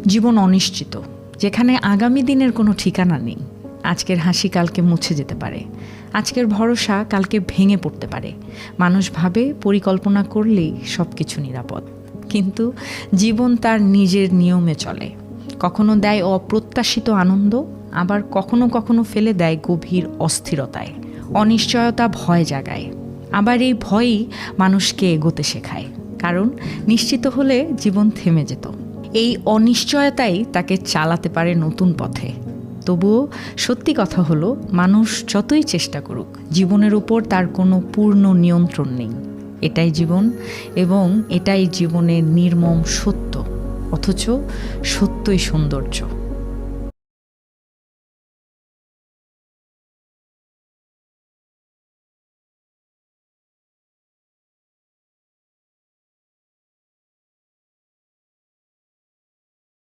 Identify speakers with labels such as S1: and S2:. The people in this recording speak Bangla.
S1: জীবন অনিশ্চিত, যেখানে আগামী দিনের কোনো ঠিকানা নেই। আজকের হাসি কালকে মুছে যেতে পারে, আজকের ভরসা কালকে ভেঙে পড়তে পারে। মানুষ ভাবে পরিকল্পনা করলেই সব কিছু নিরাপদ, কিন্তু জীবন তার নিজের নিয়মে চলে। কখনো দেয় অপ্রত্যাশিত আনন্দ, আবার কখনো কখনো ফেলে দেয় গভীর অস্থিরতায়। অনিশ্চয়তা ভয় জাগায়, আবার এই ভয়ই মানুষকে এগোতে শেখায়। কারণ নিশ্চিত হলে জীবন থেমে যেত, এই অনিশ্চয়তাই তাকে চালাতে পারে নতুন পথে। তবুও সত্যি কথা হলো, মানুষ যতই চেষ্টা করুক, জীবনের উপর তার কোনো পূর্ণ নিয়ন্ত্রণ নেই। এটাই জীবন, এবং এটাই জীবনের নির্মম সত্য, অথচ সত্যই সৌন্দর্য।